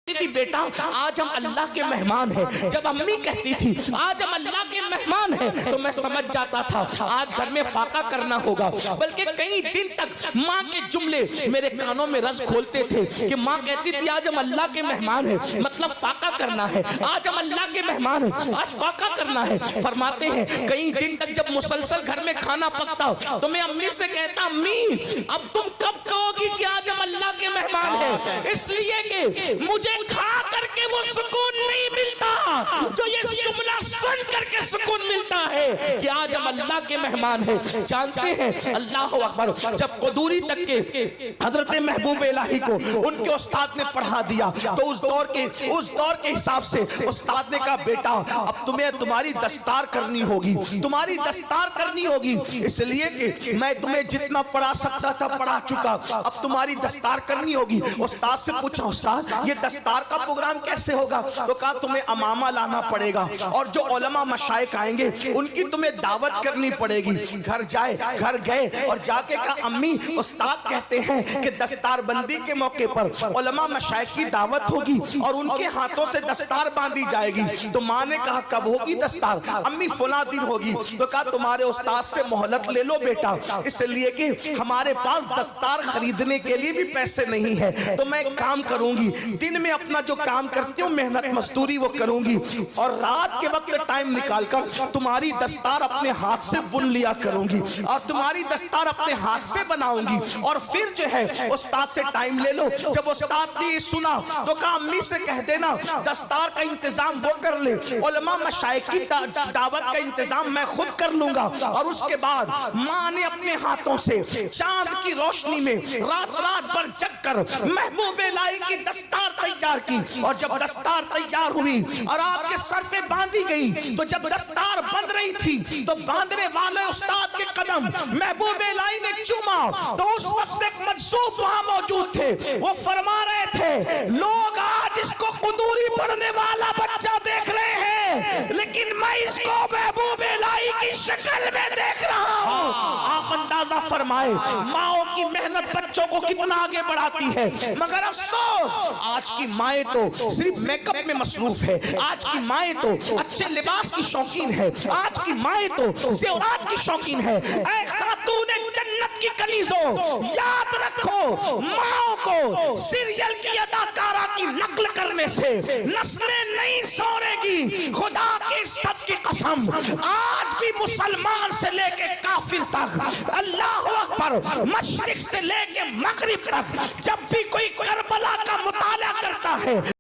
تھی بیٹا آج ہم اللہ کے مہمان ہیں، جب امی کہتی تھی آج ہم اللہ کے مہمان ہیں تو میں سمجھ جاتا تھا آج گھر میں فاقہ کرنا ہوگا، بلکہ کئی دن تک ماں کے جملے میرے کانوں میں رز کھولتے تھے کہ ماں کہتی تھی آج ہم اللہ کے مہمان ہیں، مطلب فاقہ کرنا ہے، آج ہم اللہ کے مہمان ہیں، آج فاقہ کرنا ہے۔ فرماتے ہیں کئی دن تک جب مسلسل گھر میں کھانا پکتا تو میں امی سے کہتا امی اب تم کب کہو گی کہ آج ہم اللہ کے مہمان ہیں، اس لیے کہ مجھے کھا کر کے وہ سکون نہیں ملتا جو یہ جملہ سن کر کے سکون ملتا ہے کہ آج ہم اللہ کے مہمان ہیں۔ جانتے ہیں اللہ اکبر، جب قدوری تک کے حضرت محبوب الہی کو ان کے استاد نے پڑھا دیا تو اس دور کے حساب سے استاد نے کہا بیٹا اب تمہیں تمہاری دستار کرنی ہوگی، تمہاری دستار کرنی ہوگی، اس لیے کہ میں تمہیں جتنا پڑھا سکتا تھا پڑھا چکا، اب تمہاری دستار کرنی ہوگی۔ استاد سے پوچھا استاد یہ دستار کا پروگرام کیسے ہوگا؟ تو کہا تمہیں امامہ لانا پڑے گا اور جو علماء مشائخ آئیں گے ان کی تمہیں دعوت کرنی پڑے گی۔ گھر گئے اور جا کے کہا امی استاد کہتے ہیں کہ دستار بندی کے موقع پر علماء مشائخ کی دعوت ہوگی اور ان کے ہاتھوں سے دستار باندھی جائے گی۔ تو ماں نے کہا کب ہوگی دستار؟ امی فلاں دن ہوگی۔ تو کہا تمہارے استاد سے مہلت لے لو بیٹا، اس لیے کہ ہمارے پاس دستار خریدنے کے لیے بھی پیسے نہیں ہے، تو میں کام کروں گی، دن میں اپنا جو کام کرتی ہوں محنت مزدوری وہ کروں گی اور رات کے وقت ٹائم نکال کر تمہاری دستار اپنے ہاتھ سے بن لیا کروں گی اور تمہاری دستار اپنے ہاتھ سے بناؤں گی اور پھر جو ہے استاد سے ٹائم لے لو۔ جب استاد نے یہ سنا تو کہا امی سے کہہ دینا دستار کا انتظام وہ کر لے، علماء مشائخ کی دعوت کا انتظام میں خود کر لوں گا۔ اور اس کے بعد ماں نے اپنے ہاتھوں سے چاند کی روشنی میں رات بھر جگ کر محبوب الہی کی دستار تیار کی، اور جب دستار تیار ہوئی اور آپ کے سر پہ باندھی گئی تو جب دستار بند رہی تھی تو باندھنے والے استاد کے قدم محبوب الہی نے چوما تو اس وقت ایک مجذوب وہاں موجود تھے، وہ فرما رہے تھے لوگ آج اس کو قدوری پڑھنے والا بچہ دیکھ رہے ہیں لیکن میں اس کو محبوب الہی کی شکل میں دیکھ رہا ہوں۔ آپ اندازہ فرمائے ماؤں کی محنت بچوں کو کتنا آگے بڑھاتی ہے، مگر افسوس آج کی مائیں تو صرف میک اپ میں مصروف ہے، آج کی مائیں تو اچھے لباس کی شوقین ہے، آج کی مائیں تو زیورات کی شوقین ہے۔ اے خاتون جنت کی کنیزوں یاد رکھو ماؤں کو سیریل کی اداکارہ کی نقل کرنے سے نسلیں نہیں سورے گی، خدا کی عزت کی قسم آج بھی مسلمان سے لے کے کافر تک، اللہ اکبر، مشرق سے لے کے مغرب تک جب بھی کوئی کربلا کا مطالعہ کرتا ہے